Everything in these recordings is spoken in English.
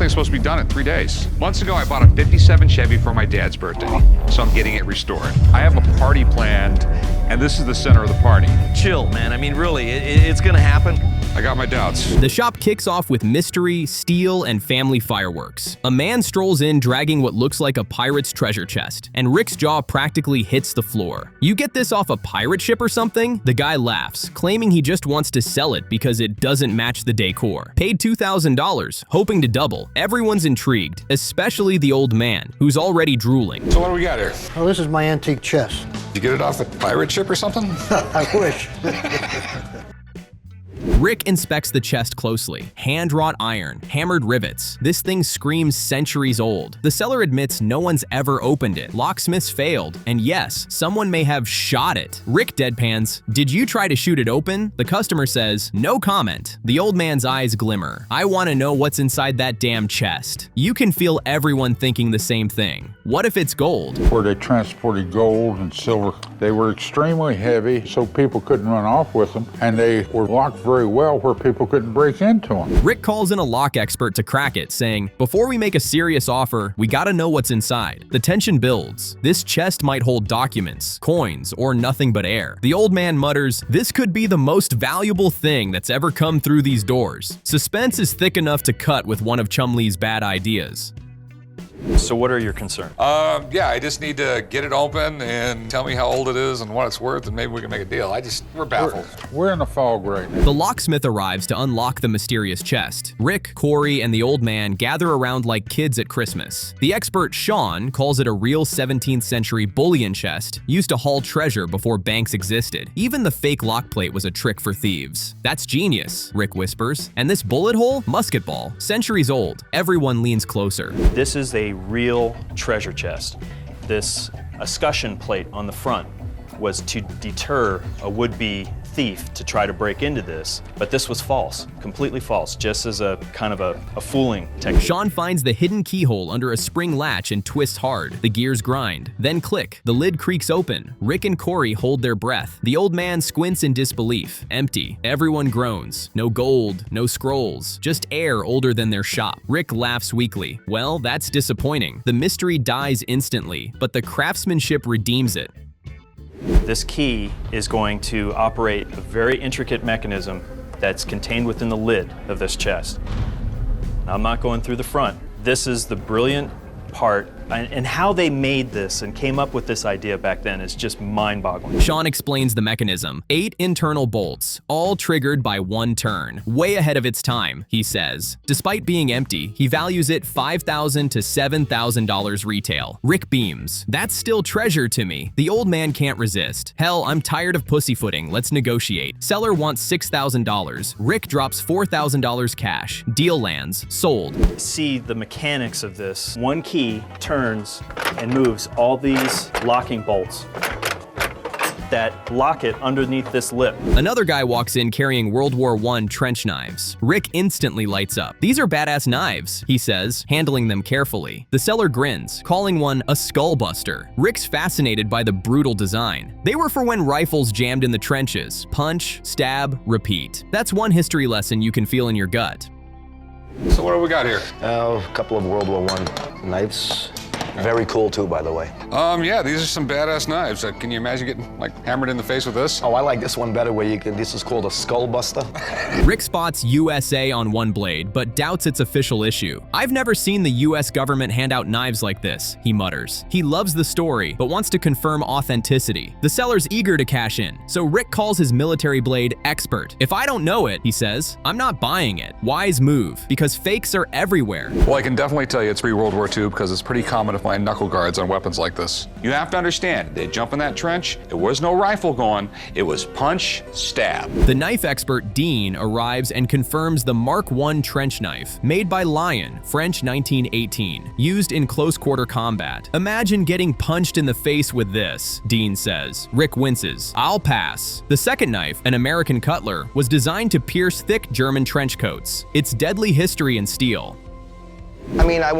thing's supposed to be done in 3 days. Months ago, I bought a 57 Chevy for my dad's birthday, so I'm getting it restored. I have a party planned, and this is the center of the party. Chill, man. I mean, really, it's gonna happen. I got my doubts. The shop kicks off with mystery, steel, and family fireworks. A man strolls in dragging what looks like a pirate's treasure chest, and Rick's jaw practically hits the floor. "You get this off a pirate ship or something?" The guy laughs, claiming he just wants to sell it because it doesn't match the decor. Paid $2,000, hoping to double. Everyone's intrigued, especially the old man, who's already drooling. So what do we got here? Well, this is my antique chest. Did you get it off the pirate ship or something? I wish. Rick inspects the chest closely. Hand-wrought iron, hammered rivets. This thing screams centuries old. The seller admits no one's ever opened it. Locksmiths failed, and yes, someone may have shot it. Rick deadpans, "Did you try to shoot it open?" The customer says, "No comment." The old man's eyes glimmer. "I want to know what's inside that damn chest." You can feel everyone thinking the same thing. What if it's gold? Where they transported gold and silver. They were extremely heavy, so people couldn't run off with them, and they were locked very well where people couldn't break into them. Rick calls in a lock expert to crack it, saying, "Before we make a serious offer, we gotta know what's inside." The tension builds. This chest might hold documents, coins, or nothing but air. The old man mutters, "This could be the most valuable thing that's ever come through these doors." Suspense is thick enough to cut with one of Chumlee's bad ideas. So what are your concerns? Yeah, I just need to get it open and tell me how old it is and what it's worth, and maybe we can make a deal. We're baffled. We're in the fog right now. The locksmith arrives to unlock the mysterious chest. Rick, Corey, and the old man gather around like kids at Christmas. The expert Sean calls it a real 17th century bullion chest used to haul treasure before banks existed. Even the fake lock plate was a trick for thieves. "That's genius," Rick whispers. "And this bullet hole? Musket ball. Centuries old." Everyone leans closer. This is a real treasure chest. This escutcheon plate on the front was to deter a would-be thief to try to break into this, but this was false, completely false, just as a kind of a fooling technique. Sean finds the hidden keyhole under a spring latch and twists hard. The gears grind. Then click. The lid creaks open. Rick and Corey hold their breath. The old man squints in disbelief. Empty. Everyone groans. No gold, no scrolls, just air older than their shop. Rick laughs weakly. Well, that's disappointing. The mystery dies instantly, but the craftsmanship redeems it. This key is going to operate a very intricate mechanism that's contained within the lid of this chest. Now, I'm not going through the front. This is the brilliant part, and how they made this and came up with this idea back then is just mind-boggling. Sean explains the mechanism. 8 internal bolts, all triggered by one turn. Way ahead of its time, he says. Despite being empty, he values it $5,000 to $7,000 retail. Rick beams. "That's still treasure to me." The old man can't resist. "Hell, I'm tired of pussyfooting. Let's negotiate." Seller wants $6,000. Rick drops $4,000 cash. Deal lands. Sold. See the mechanics of this. One key turns and moves all these locking bolts that lock it underneath this lip. Another guy walks in carrying World War I trench knives. Rick instantly lights up. "These are badass knives," he says, handling them carefully. The seller grins, calling one a skullbuster. Rick's fascinated by the brutal design. They were for when rifles jammed in the trenches. Punch, stab, repeat. That's one history lesson you can feel in your gut. So what do we got here? A couple of World War I knives. Very cool too, by the way. Yeah, these are some badass knives. Can you imagine getting like hammered in the face with this? Oh, I like this one better where you can, this is called a skull buster. Rick spots USA on one blade, but doubts its official issue. "I've never seen the US government hand out knives like this," he mutters. He loves the story, but wants to confirm authenticity. The seller's eager to cash in, so Rick calls his military blade expert. "If I don't know it," he says, "I'm not buying it." Wise move, because fakes are everywhere. Well, I can definitely tell you it's pre-World War II because it's pretty common to find knuckle guards on weapons like this. You have to understand, they jump in that trench, there was no rifle going, it was punch, stab. The knife expert Dean arrives and confirms the Mark I trench knife, made by Lion, French 1918, used in close-quarter combat. "Imagine getting punched in the face with this," Dean says. Rick winces. "I'll pass." The second knife, an American cutler, was designed to pierce thick German trench coats. It's deadly history in steel. I mean, I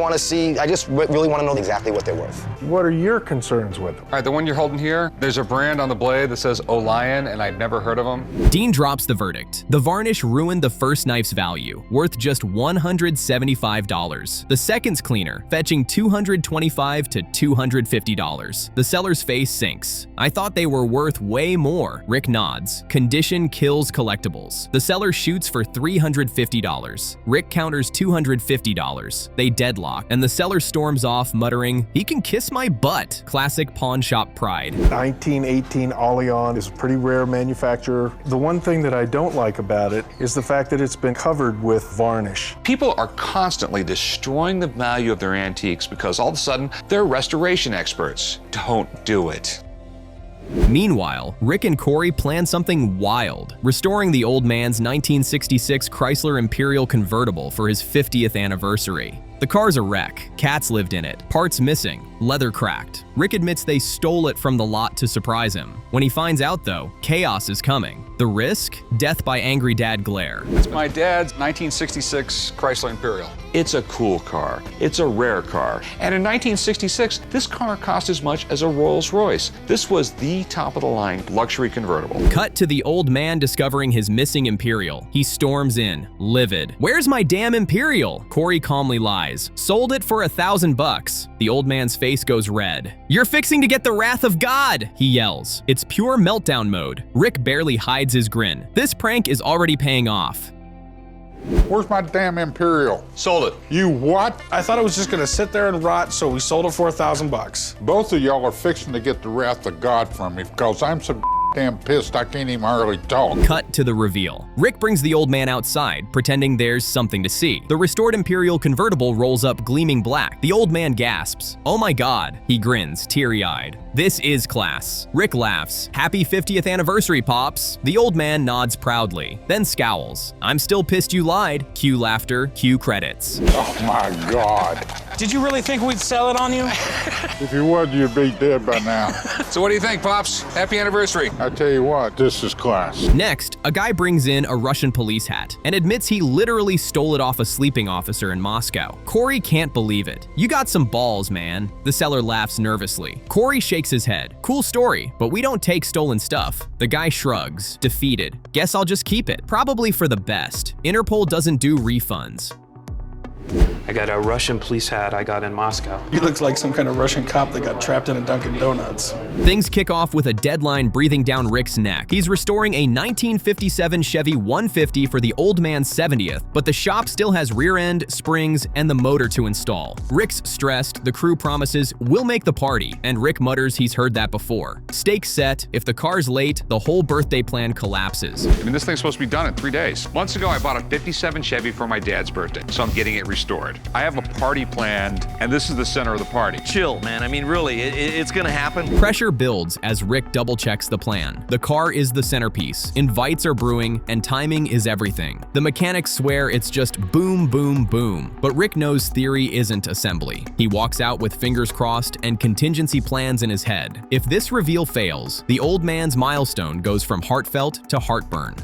just really want to know exactly what they're worth. What are your concerns with them? All right, the one you're holding here, there's a brand on the blade that says Olion, and I'd never heard of them. Dean drops the verdict. The varnish ruined the first knife's value, worth just $175. The second's cleaner, fetching $225 to $250. The seller's face sinks. I thought they were worth way more. Rick nods. Condition kills collectibles. The seller shoots for $350. Rick counters $250. They deadlock, and the seller storms off, muttering, "He can kiss my butt." Classic pawn shop pride. 1918 Oleon is a pretty rare manufacturer. The one thing that I don't like about it is the fact that it's been covered with varnish. People are constantly destroying the value of their antiques because all of a sudden they're restoration experts. Don't do it. Meanwhile, Rick and Corey plan something wild, restoring the old man's 1966 Chrysler Imperial convertible for his 50th anniversary. The car's a wreck. Cats lived in it, parts missing, leather cracked. Rick admits they stole it from the lot to surprise him. When he finds out, though, chaos is coming. The risk? Death by angry dad glare. It's my dad's 1966 Chrysler Imperial. It's a cool car. It's a rare car. And in 1966, this car cost as much as a Rolls-Royce. This was the top-of-the-line luxury convertible. Cut to the old man discovering his missing Imperial. He storms in, livid. "Where's my damn Imperial?" Corey calmly lies. "Sold it for $1,000. The old man's face goes red. "You're fixing to get the wrath of God!" he yells. It's pure meltdown mode. Rick barely hides his grin. This prank is already paying off. Where's my damn Imperial? Sold it. You what? I thought it was just gonna sit there and rot, so we sold it for $1,000. Both of y'all are fixing to get the wrath of God from me because I'm so damn pissed I can't even hardly talk. Cut to the reveal. Rick brings the old man outside, pretending there's something to see. The restored Imperial convertible rolls up gleaming black. The old man gasps. "Oh my God." He grins, teary-eyed. This is class. Rick laughs. "Happy 50th anniversary, Pops." The old man nods proudly, then scowls. "I'm still pissed you lied." Cue laughter, cue credits. Oh my God. Did you really think we'd sell it on you? If you would, you'd be dead by now. So what do you think, Pops? Happy anniversary. I tell you what, this is class. Next, a guy brings in a Russian police hat and admits he literally stole it off a sleeping officer in Moscow. Corey can't believe it. "You got some balls, man." The seller laughs nervously. Corey shakes his head. "Cool story, but we don't take stolen stuff." The guy shrugs, defeated. "Guess I'll just keep it. Probably for the best. Interpol doesn't do refunds." I got a Russian police hat I got in Moscow. He looks like some kind of Russian cop that got trapped in a Dunkin' Donuts. Things kick off with a deadline breathing down Rick's neck. He's restoring a 1957 Chevy 150 for the old man's 70th, but the shop still has rear end, springs, and the motor to install. Rick's stressed, the crew promises, "We'll make the party," and Rick mutters he's heard that before. Stakes set, if the car's late, the whole birthday plan collapses. I mean, this thing's supposed to be done in 3 days. Months ago, I bought a 57 Chevy for my dad's birthday, so I'm getting it restored. I have a party planned, and this is the center of the party. Chill, man. I mean, really, it's gonna happen. Pressure builds as Rick double-checks the plan. The car is the centerpiece, invites are brewing, and timing is everything. The mechanics swear it's just boom, boom, boom, but Rick knows theory isn't assembly. He walks out with fingers crossed and contingency plans in his head. If this reveal fails, the old man's milestone goes from heartfelt to heartburn.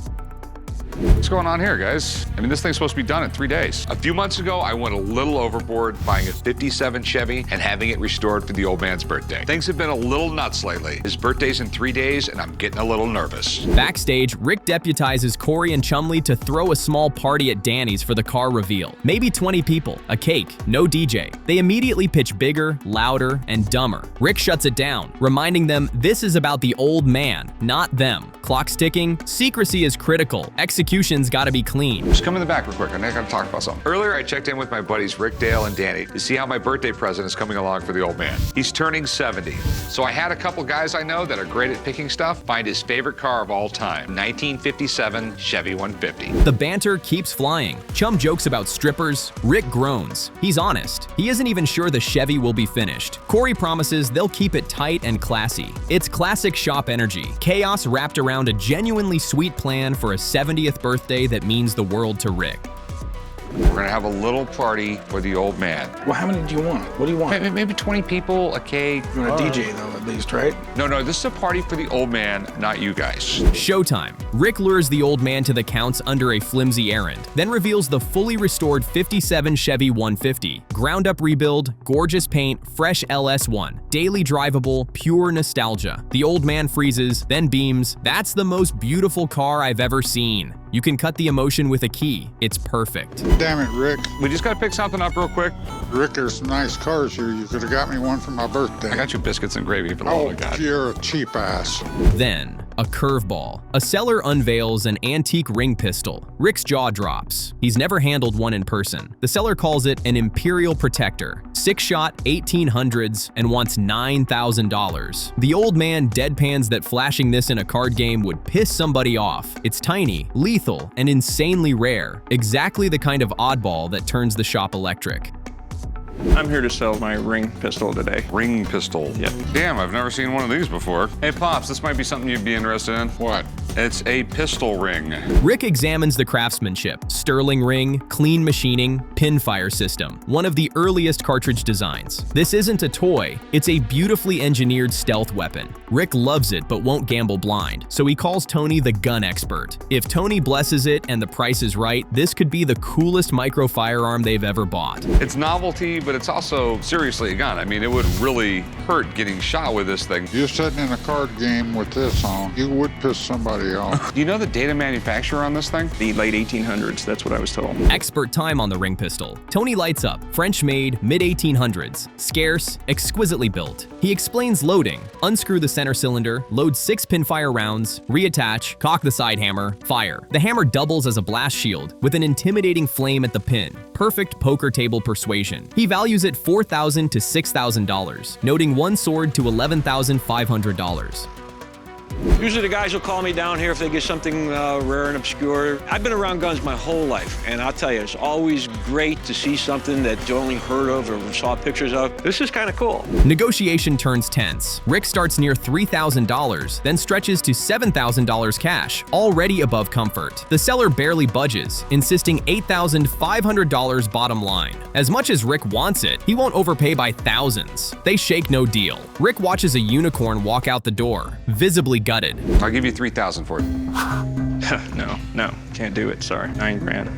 What's going on here, guys? I mean, this thing's supposed to be done in 3 days. A few months ago, I went a little overboard buying a 57 Chevy and having it restored for the old man's birthday. Things have been a little nuts lately. His birthday's in 3 days, and I'm getting a little nervous. Backstage, Rick deputizes Corey and Chumley to throw a small party at Danny's for the car reveal. Maybe 20 people, a cake, no DJ. They immediately pitch bigger, louder, and dumber. Rick shuts it down, reminding them this is about the old man, not them. Clock's ticking, secrecy is critical, execution's gotta be clean. Just come in the back real quick. I gotta talk about something. Earlier, I checked in with my buddies Rick, Dale, and Danny to see how my birthday present is coming along for the old man. He's turning 70. So I had a couple guys I know that are great at picking stuff find his favorite car of all time, 1957 Chevy 150. The banter keeps flying. Chum jokes about strippers. Rick groans. He's honest. He isn't even sure the Chevy will be finished. Corey promises they'll keep it tight and classy. It's classic shop energy. Chaos wrapped around a genuinely sweet plan for a 70th birthday that means the world to Rick. We're gonna have a little party for the old man. Well, how many do you want? What do you want? Maybe 20 people, a cake. You want a DJ, though, at least, right? No, this is a party for the old man, not you guys. Showtime. Rick lures the old man to the counts under a flimsy errand, then reveals the fully restored 57 Chevy 150. Ground-up rebuild, gorgeous paint, fresh LS1. Daily drivable, pure nostalgia. The old man freezes, then beams. That's the most beautiful car I've ever seen. You can cut the emotion with a key. It's perfect. Damn it, Rick. We just gotta pick something up real quick. Rick, there's some nice cars here. You could have got me one for my birthday. I got you biscuits and gravy for the love Oh, of God. you're a cheap ass. Then, a curveball. A seller unveils an antique ring pistol. Rick's jaw drops. He's never handled one in person. The seller calls it an Imperial Protector. 6-shot, 1800s, and wants $9,000. The old man deadpans that flashing this in a card game would piss somebody off. It's tiny, lethal, and insanely rare. Exactly the kind of oddball that turns the shop electric. I'm here to sell my ring pistol today. Ring pistol. Yep. Damn, I've never seen one of these before. Hey, Pops, this might be something you'd be interested in. What? It's a pistol ring. Rick examines the craftsmanship. Sterling ring, clean machining, pinfire system. One of the earliest cartridge designs. This isn't a toy, it's a beautifully engineered stealth weapon. Rick loves it but won't gamble blind, so he calls Tony the gun expert. If Tony blesses it and the price is right, this could be the coolest micro firearm they've ever bought. It's novelty, but it's also seriously a gun. I mean, it would really hurt getting shot with this thing. You're sitting in a card game with this on, you would piss somebody off. Do you know the date of manufacture on this thing? The late 1800s, that's what I was told. Expert time on the ring pistol. Tony lights up. French-made, mid-1800s. Scarce, exquisitely built. He explains loading. Unscrew the center cylinder, load 6 pinfire rounds, reattach, cock the side hammer, fire. The hammer doubles as a blast shield with an intimidating flame at the pin. Perfect poker table persuasion. He values it $4,000 to $6,000, noting one sword to $11,500. Usually the guys will call me down here if they get something rare and obscure. I've been around guns my whole life, and I'll tell you, it's always great to see something that you only heard of or saw pictures of. This is kind of cool. Negotiation turns tense. Rick starts near $3,000, then stretches to $7,000 cash, already above comfort. The seller barely budges, insisting $8,500 bottom line. As much as Rick wants it, he won't overpay by thousands. They shake no deal. Rick watches a unicorn walk out the door, visibly gutted. I'll give you $3,000 for it. No, can't do it, sorry. 9 grand.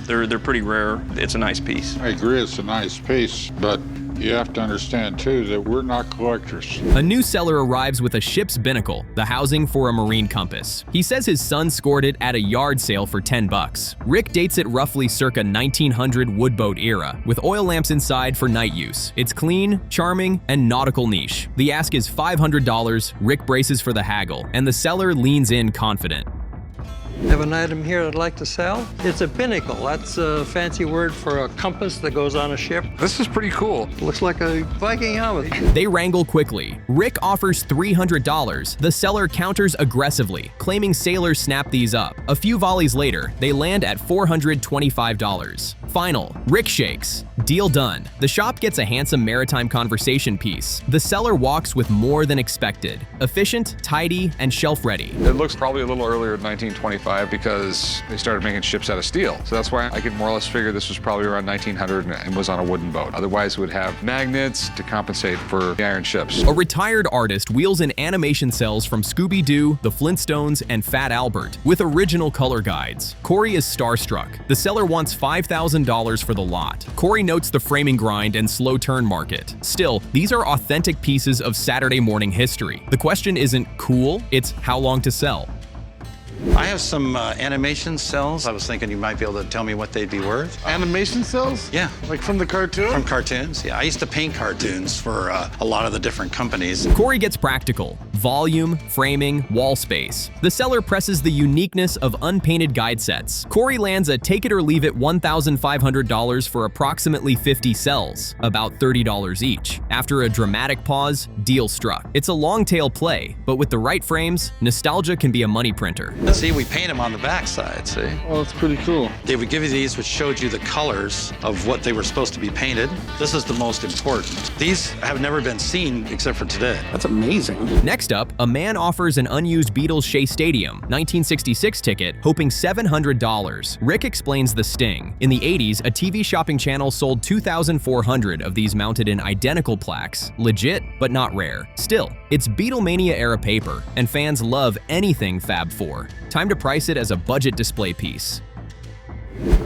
They're pretty rare. It's a nice piece. I agree it's a nice piece, but you have to understand too that we're not collectors. A new seller arrives with a ship's binnacle, the housing for a marine compass. He says his son scored it at a yard sale for $10. Rick dates it roughly circa 1900 woodboat era, with oil lamps inside for night use. It's clean, charming, and nautical niche. The ask is $500, Rick braces for the haggle, and the seller leans in confident. Have an item here I'd like to sell. It's a binnacle. That's a fancy word for a compass that goes on a ship. This is pretty cool. Looks like a Viking helmet. They wrangle quickly. Rick offers $300. The seller counters aggressively, claiming sailors snap these up. A few volleys later, they land at $425. Final. Rick shakes. Deal done. The shop gets a handsome maritime conversation piece. The seller walks with more than expected. Efficient, tidy, and shelf-ready. It looks probably a little earlier than 1925 because they started making ships out of steel. So that's why I could more or less figure this was probably around 1900 and was on a wooden boat. Otherwise, it would have magnets to compensate for the iron ships. A retired artist wheels in animation cells from Scooby-Doo, the Flintstones, and Fat Albert with original color guides. Corey is starstruck. The seller wants $5,000 for the lot. Corey notes the framing grind and slow turn market. Still, these are authentic pieces of Saturday morning history. The question isn't cool, it's how long to sell. I have some animation cells. I was thinking you might be able to tell me what they'd be worth. Animation cells? Yeah. Like from the cartoon? From cartoons, yeah. I used to paint cartoons for a lot of the different companies. Corey gets practical. Volume, framing, wall space. The seller presses the uniqueness of unpainted guide sets. Corey lands a take it or leave it $1,500 for approximately 50 cells, about $30 each. After a dramatic pause, deal struck. It's a long tail play, but with the right frames, nostalgia can be a money printer. See, we paint them on the backside, see? Oh, that's pretty cool. They would give you these, which showed you the colors of what they were supposed to be painted. This is the most important. These have never been seen except for today. That's amazing. Next Next up, a man offers an unused Beatles Shea Stadium 1966 ticket, hoping $700. Rick explains the sting. In the 80s, a TV shopping channel sold 2,400 of these mounted in identical plaques. Legit, but not rare. Still, it's Beatlemania-era paper, and fans love anything Fab 4. Time to price it as a budget display piece.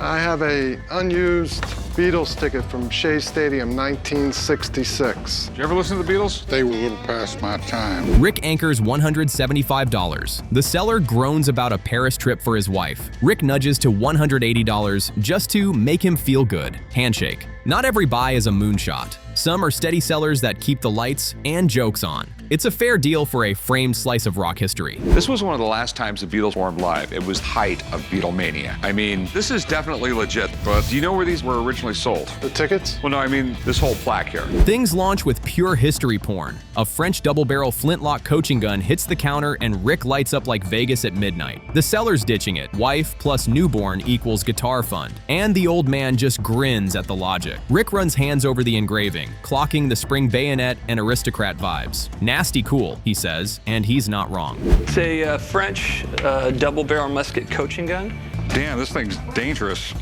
I have a unused Beatles ticket from Shea Stadium, 1966. Did you ever listen to the Beatles? They were a little past my time. Rick anchors $175. The seller groans about a Paris trip for his wife. Rick nudges to $180 just to make him feel good. Handshake. Not every buy is a moonshot. Some are steady sellers that keep the lights and jokes on. It's a fair deal for a framed slice of rock history. This was one of the last times the Beatles performed live. It was height of Beatlemania. I mean, this is definitely legit, but do you know where these were originally sold? The tickets? Well, no, I mean this whole plaque here. Things launch with pure history porn. A French double-barrel flintlock coaching gun hits the counter and Rick lights up like Vegas at midnight. The seller's ditching it. Wife plus newborn equals guitar fund. And the old man just grins at the logic. Rick runs hands over the engraving, clocking the spring bayonet and aristocrat vibes. Nasty cool, he says, and he's not wrong. It's a French double-barrel musket coaching gun. Damn, this thing's dangerous.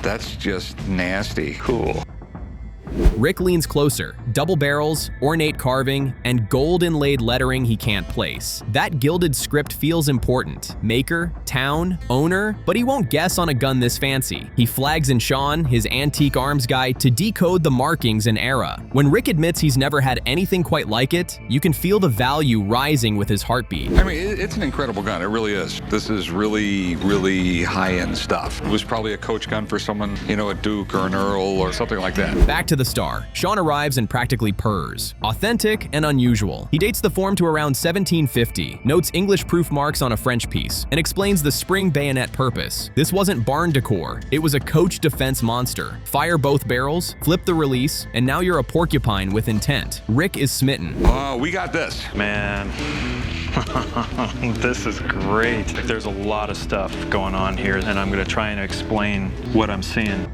That's just nasty. Cool. Rick leans closer. Double barrels, ornate carving, and gold inlaid lettering he can't place. That gilded script feels important. Maker, town, owner, but he won't guess on a gun this fancy. He flags in Sean, his antique arms guy, to decode the markings and era. When Rick admits he's never had anything quite like it, you can feel the value rising with his heartbeat. I mean, it's an incredible gun. It really is. This is really, really high-end stuff. It was probably a coach gun for someone, you know, a Duke or an Earl or something like that. Back to the star. Sean arrives and practically purrs. Authentic and unusual. He dates the form to around 1750, notes English proof marks on a French piece, and explains the spring bayonet purpose. This wasn't barn decor. It was a coach defense monster. Fire both barrels, flip the release, and now you're a porcupine with intent. Rick is smitten. Oh, we got this. Man. This is great. There's a lot of stuff going on here, and I'm going to try and explain what I'm seeing.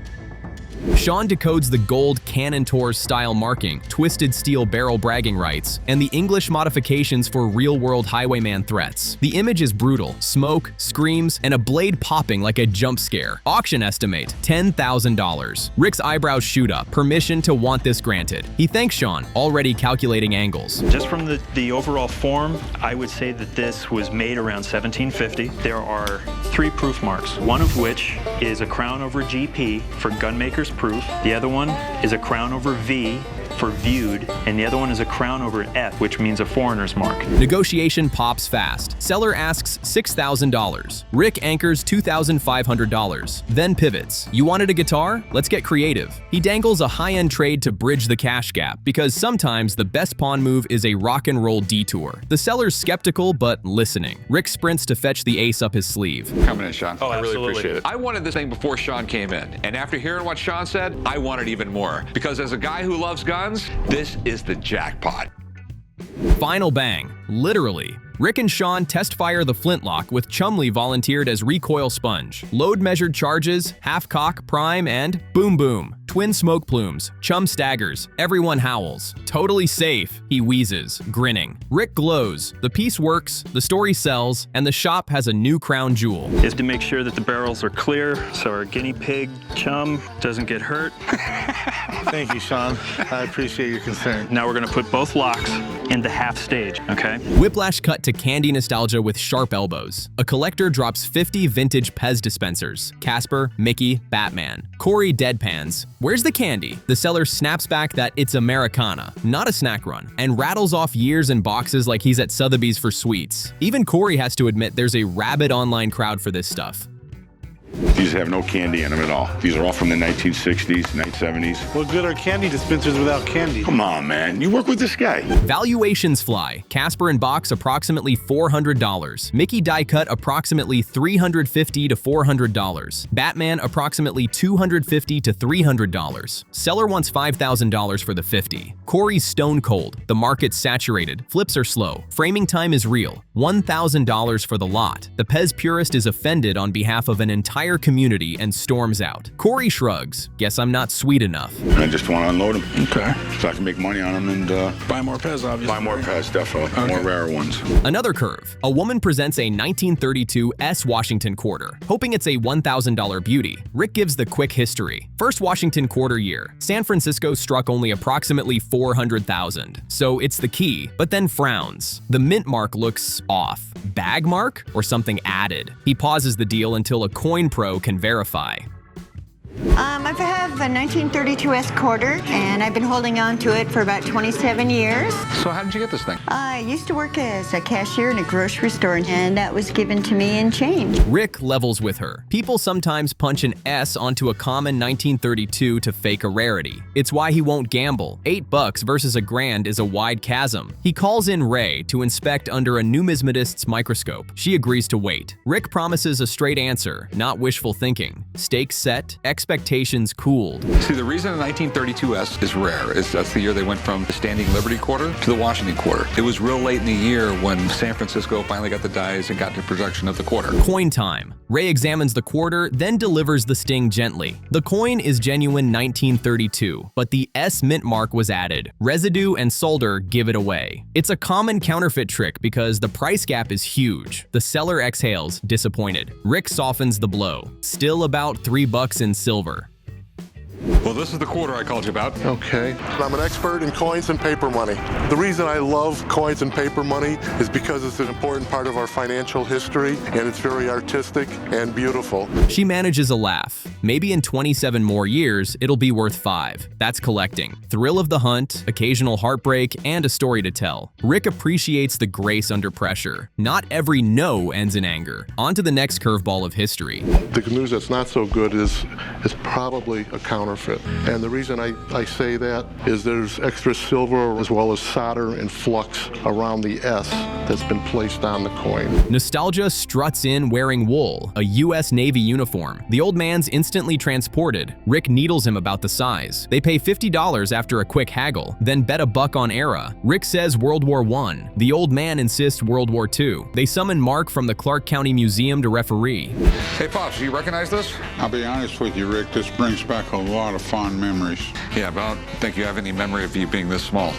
Sean decodes the gold Cannon Tours style marking, twisted steel barrel bragging rights, and the English modifications for real-world highwayman threats. The image is brutal: smoke, screams, and a blade popping like a jump scare. Auction estimate, $10,000. Rick's eyebrows shoot up. Permission to want this granted. He thanks Sean, already calculating angles. Just from the overall form, I would say that this was made around 1750. There are 3 proof marks, one of which is a crown over GP for gunmaker's proof. The other one is a crown over V for viewed, and the other one is a crown over F, which means a foreigner's mark. Negotiation pops fast. Seller asks $6,000. Rick anchors $2,500, then pivots. You wanted a guitar? Let's get creative. He dangles a high-end trade to bridge the cash gap, because sometimes the best pawn move is a rock and roll detour. The seller's skeptical, but listening. Rick sprints to fetch the ace up his sleeve. Coming in, Sean. Oh, I really absolutely. appreciate it. I wanted this thing before Sean came in, and after hearing what Sean said, I wanted even more. Because as a guy who loves guns, this is the jackpot. Final bang. Literally. Rick and Sean test fire the flintlock with Chumley volunteered as recoil sponge. Load measured charges, half cock, prime, and boom boom. Twin smoke plumes. Chum staggers. Everyone howls. Totally safe, he wheezes, grinning. Rick glows. The piece works, the story sells, and the shop has a new crown jewel. Is to make sure that the barrels are clear so our guinea pig Chum doesn't get hurt. Thank you, Sean. I appreciate your concern. Now we're going to put both locks into half stage, okay? Whiplash cut to candy nostalgia with sharp elbows. A collector drops 50 vintage Pez dispensers. Casper, Mickey, Batman. Corey deadpans. Where's the candy? The seller snaps back that it's Americana, not a snack run, and rattles off years and boxes like he's at Sotheby's for sweets. Even Corey has to admit there's a rabid online crowd for this stuff. These have no candy in them at all. These are all from the 1960s, 1970s. What good are candy dispensers without candy? Come on, man. You work with this guy. Valuations fly. Casper and box approximately $400. Mickey die cut approximately $350 to $400. Batman approximately $250 to $300. Seller wants $5,000 for the 50. Corey's stone cold. The market's saturated. Flips are slow. Framing time is real. $1,000 for the lot. The Pez purist is offended on behalf of an entire entire community and storms out. Corey shrugs. Guess I'm not sweet enough. I just want to unload them. Okay. So I can make money on them and Buy more Pez, obviously. buy more Pez, definitely. Okay. More rare ones. Another curve. A woman presents a 1932 S Washington quarter, hoping it's a $1,000 beauty. Rick gives the quick history. First Washington quarter year. San Francisco struck only approximately 400,000, so it's the key, but then frowns. The mint mark looks off. Bag mark? Or something added? He pauses the deal until a coin pro can verify. I have a 1932 S quarter, and I've been holding on to it for about 27 years. So how did you get this thing? I used to work as a cashier in a grocery store, and that was given to me in change. Rick levels with her. People sometimes punch an S onto a common 1932 to fake a rarity. It's why he won't gamble. $8 versus $1,000 is a wide chasm. He calls in Ray to inspect under a numismatist's microscope. She agrees to wait. Rick promises a straight answer, not wishful thinking. Stakes set, expectations cooled. See, the reason the 1932S is rare is that's the year they went from the standing Liberty quarter to the Washington quarter. It was real late in the year when San Francisco finally got the dies and got to production of the quarter. Coin time. Ray examines the quarter, then delivers the sting gently. The coin is genuine 1932, but the S mint mark was added. Residue and solder give it away. It's a common counterfeit trick because the price gap is huge. The seller exhales, disappointed. Rick softens the blow. Still about $3 in silver. Well, this is the quarter I called you about. Okay. I'm an expert in coins and paper money. The reason I love coins and paper money is because it's an important part of our financial history, and it's very artistic and beautiful. She manages a laugh. Maybe in 27 more years, it'll be worth $5. That's collecting. Thrill of the hunt, occasional heartbreak, and a story to tell. Rick appreciates the grace under pressure. Not every no ends in anger. On to the next curveball of history. The news that's not so good is probably a counterfeit. And the reason I say that is there's extra silver as well as solder and flux around the S that's been placed on the coin. Nostalgia struts in wearing wool, a U.S. Navy uniform. The old man's instantly transported. Rick needles him about the size. They pay $50 after a quick haggle, then bet $1 on era. Rick says World War I. The old man insists World War II. They summon Mark from the Clark County Museum to referee. Hey, Pops, do you recognize this? I'll be honest with you, Rick, this brings back a lot of fond memories. Yeah, but I don't think you have any memory of you being this small.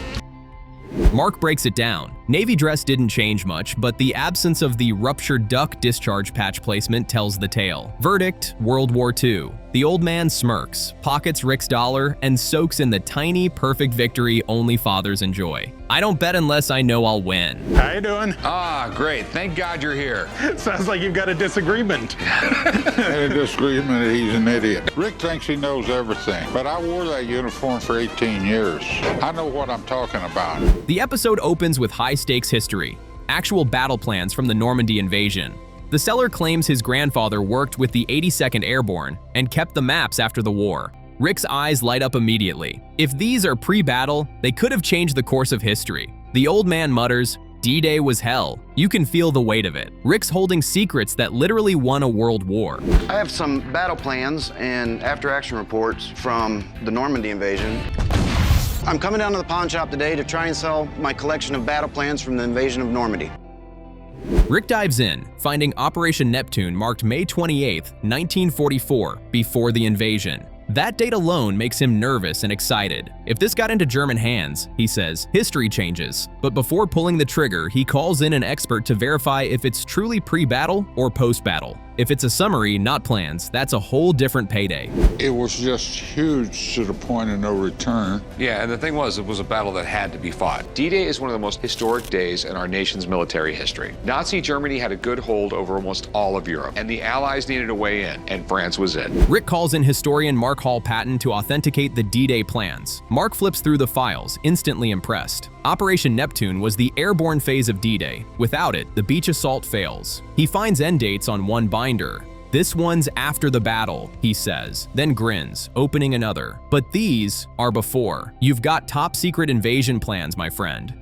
Mark breaks it down. Navy dress didn't change much, but the absence of the ruptured duck discharge patch placement tells the tale. Verdict, World War II. The old man smirks, pockets Rick's dollar, and soaks in the tiny, perfect victory only fathers enjoy. I don't bet unless I know I'll win. How you doing? Ah, great. Thank God you're here. Sounds like you've got a disagreement. A disagreement that he's an idiot. Rick thinks he knows everything, but I wore that uniform for 18 years. I know what I'm talking about. The episode opens with high-stakes history, actual battle plans from the Normandy invasion. The seller claims his grandfather worked with the 82nd Airborne and kept the maps after the war. Rick's eyes light up immediately. If these are pre-battle, they could have changed the course of history. The old man mutters, D-Day was hell. You can feel the weight of it. Rick's holding secrets that literally won a world war. I have some battle plans and after-action reports from the Normandy invasion. I'm coming down to the pawn shop today to try and sell my collection of battle plans from the invasion of Normandy. Rick dives in, finding Operation Neptune marked May 28, 1944, before the invasion. That date alone makes him nervous and excited. If this got into German hands, he says, history changes. But before pulling the trigger, he calls in an expert to verify if it's truly pre-battle or post-battle. If it's a summary, not plans, that's a whole different payday. It was just huge to the point of no return. Yeah, and the thing was, it was a battle that had to be fought. D-Day is one of the most historic days in our nation's military history. Nazi Germany had a good hold over almost all of Europe, and the Allies needed a way in, and France was it. Rick calls in historian Mark Hall-Patton to authenticate the D-Day plans. Mark flips through the files, instantly impressed. Operation Neptune was the airborne phase of D-Day. Without it, the beach assault fails. He finds end dates on one binder. This one's after the battle, he says, then grins, opening another. But these are before. You've got top secret invasion plans, my friend.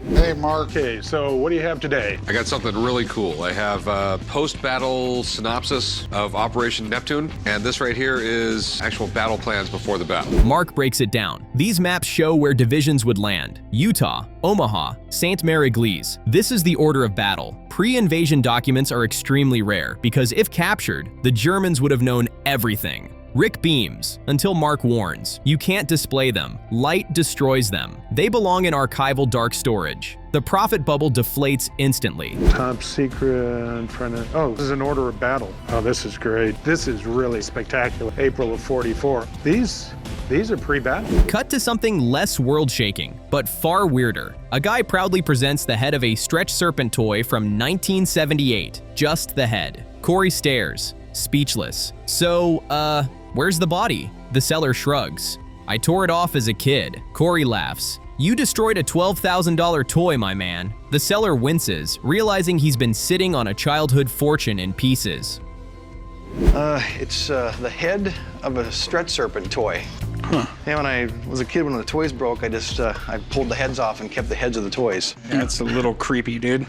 Hey, Mark. Okay, so what do you have today? I got something really cool. I have a post-battle synopsis of Operation Neptune, and this right here is actual battle plans before the battle. Mark breaks it down. These maps show where divisions would land. Utah, Omaha, Sainte-Mère-Église. This is the order of battle. Pre-invasion documents are extremely rare because if captured, the Germans would have known everything. Rick beams until Mark warns. You can't display them. Light destroys them. They belong in archival dark storage. The profit bubble deflates instantly. Top secret in front of, oh, this is an order of battle. Oh, this is great. This is really spectacular. April of 44. These are pre-battle. Cut to something less world-shaking, but far weirder. A guy proudly presents the head of a stretch serpent toy from 1978. Just the head. Corey stares, speechless. So, where's the body? The seller shrugs. I tore it off as a kid. Corey laughs. You destroyed a $12,000 toy, my man. The seller winces, realizing he's been sitting on a childhood fortune in pieces. It's the head of a stretch serpent toy. Huh. Yeah, when I was a kid, when the toys broke, I pulled the heads off and kept the heads of the toys. That's a little creepy, dude.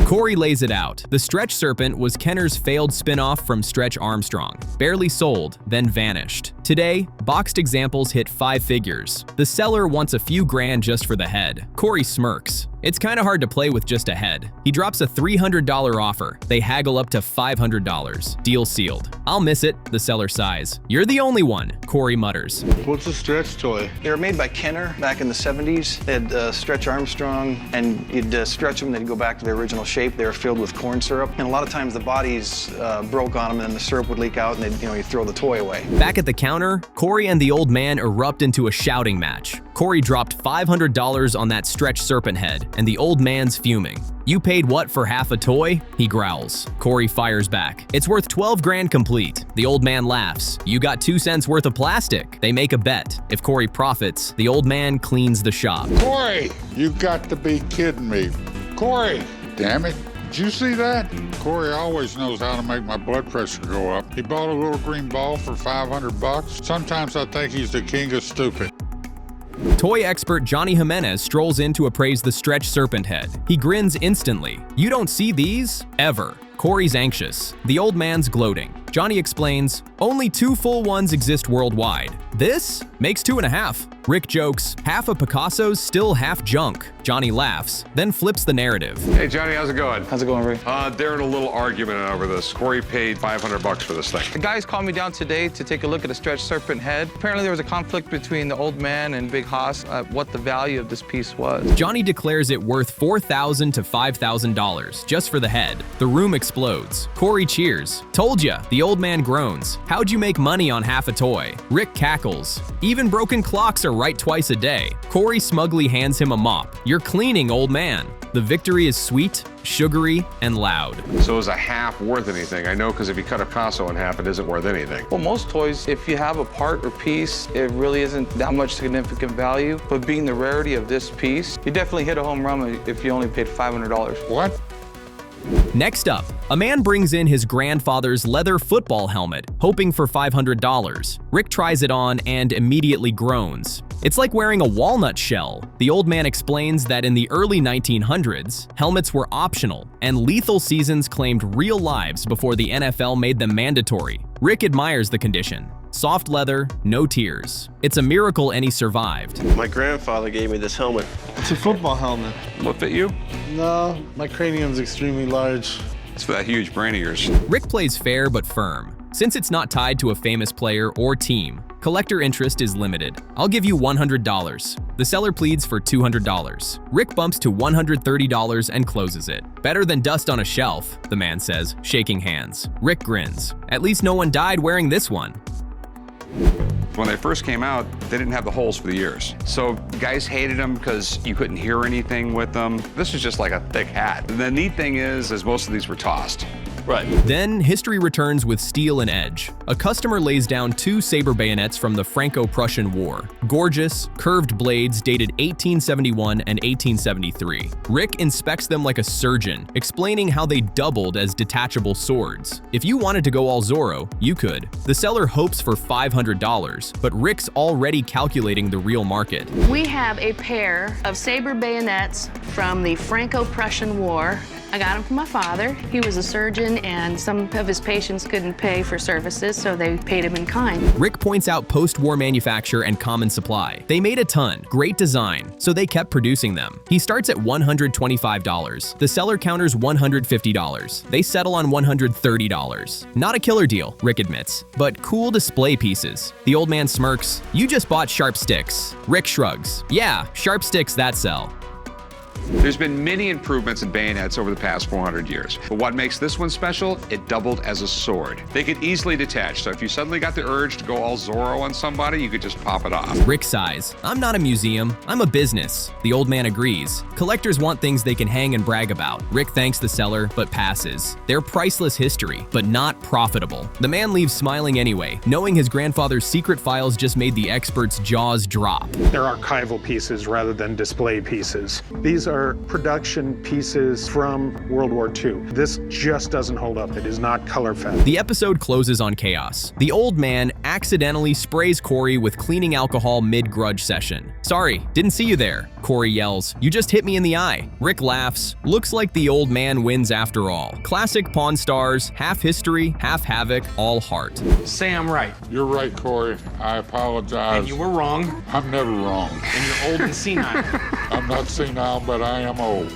Corey lays it out. The Stretch Serpent was Kenner's failed spin-off from Stretch Armstrong. Barely sold, then vanished. Today, boxed examples hit 5 figures. The seller wants a few grand just for the head. Corey smirks. It's kinda hard to play with just a head. He drops a $300 offer. They haggle up to $500. Deal sealed. I'll miss it, the seller sighs. You're the only one, Corey mutters. What's a stretch toy? They were made by Kenner back in the 70s. They had Stretch Armstrong, and you'd stretch them, they'd go back to their original shape. They were filled with corn syrup, and a lot of times the bodies broke on them, and then the syrup would leak out, and you'd throw the toy away. Back at the counter, Corey and the old man erupt into a shouting match. Corey dropped $500 on that Stretch Serpent head, and the old man's fuming. You paid what for half a toy? He growls. Corey fires back. It's worth 12 grand complete. The old man laughs. You got 2 cents worth of plastic. They make a bet. If Corey profits, the old man cleans the shop. Corey, you got to be kidding me. Corey, damn it. Did you see that? Corey always knows how to make my blood pressure go up. He bought a little green ball for $500. Sometimes I think he's the king of stupid. Toy expert Johnny Jimenez strolls in to appraise the Stretch Serpent head. He grins instantly. You don't see these? Ever. Corey's anxious. The old man's gloating. Johnny explains, only 2 full ones exist worldwide. This makes 2.5. Rick jokes, half of Picasso's still half junk. Johnny laughs, then flips the narrative. Hey Johnny, how's it going? How's it going, Rick? They're in a little argument over this. Corey paid $500 for this thing. The guys called me down today to take a look at a Stretch Serpent head. Apparently there was a conflict between the old man and Big Haas at what the value of this piece was. Johnny declares it worth $4,000 to $5,000 just for the head. The room explodes. Corey cheers. Told ya, the old man groans. How'd you make money on half a toy? Rick cackles. Even broken clocks are right twice a day. Corey smugly hands him a mop. You're cleaning, old man. The victory is sweet, sugary, and loud. So is a half worth anything? I know, because if you cut a Picasso in half, it isn't worth anything. Well, most toys, if you have a part or piece, it really isn't that much significant value. But being the rarity of this piece, you definitely hit a home run if you only paid $500. What? Next up, a man brings in his grandfather's leather football helmet, hoping for $500. Rick tries it on and immediately groans. It's like wearing a walnut shell. The old man explains that in the early 1900s, helmets were optional, and lethal seasons claimed real lives before the NFL made them mandatory. Rick admires the condition. Soft leather, no tears. It's a miracle any survived. My grandfather gave me this helmet. It's a football helmet. Will it fit you? No, my cranium's extremely large. It's for that huge brain of yours. Rick plays fair but firm. Since it's not tied to a famous player or team, collector interest is limited. I'll give you $100. The seller pleads for $200. Rick bumps to $130 and closes it. Better than dust on a shelf, the man says, shaking hands. Rick grins. At least no one died wearing this one. When they first came out, they didn't have the holes for the ears. So guys hated them because you couldn't hear anything with them. This was just like a thick hat. The neat thing is most of these were tossed. Right. Then history returns with steel and edge. A customer lays down 2 saber bayonets from the Franco-Prussian War. Gorgeous, curved blades dated 1871 and 1873. Rick inspects them like a surgeon, explaining how they doubled as detachable swords. If you wanted to go all Zorro, you could. The seller hopes for $500, but Rick's already calculating the real market. We have a pair of saber bayonets from the Franco-Prussian War. I got them from my father. He was a surgeon, and some of his patients couldn't pay for services, so they paid him in kind. Rick points out post-war manufacture and common supply. They made a ton, great design, so they kept producing them. He starts at $125. The seller counters $150. They settle on $130. Not a killer deal, Rick admits, but cool display pieces. The old man smirks. You just bought sharp sticks. Rick shrugs. Yeah, sharp sticks that sell. There's been many improvements in bayonets over the past 400 years, but what makes this one special, it doubled as a sword. They could easily detach, so if you suddenly got the urge to go all Zorro on somebody, you could just pop it off. Rick sighs. I'm not a museum, I'm a business. The old man agrees. Collectors want things they can hang and brag about. Rick thanks the seller, but passes. They're priceless history, but not profitable. The man leaves smiling anyway, knowing his grandfather's secret files just made the expert's jaws drop. They're archival pieces rather than display pieces. These are production pieces from World War II. This just doesn't hold up. It is not color fed. The episode closes on chaos. The old man accidentally sprays Corey with cleaning alcohol mid-grudge session. Sorry, didn't see you there. Corey yells, you just hit me in the eye. Rick laughs. Looks like the old man wins after all. Classic Pawn Stars, half history, half havoc, all heart. Say I'm right. You're right, Corey. I apologize. And you were wrong. I'm never wrong. And you're old and senile. I'm not senile, but I am old.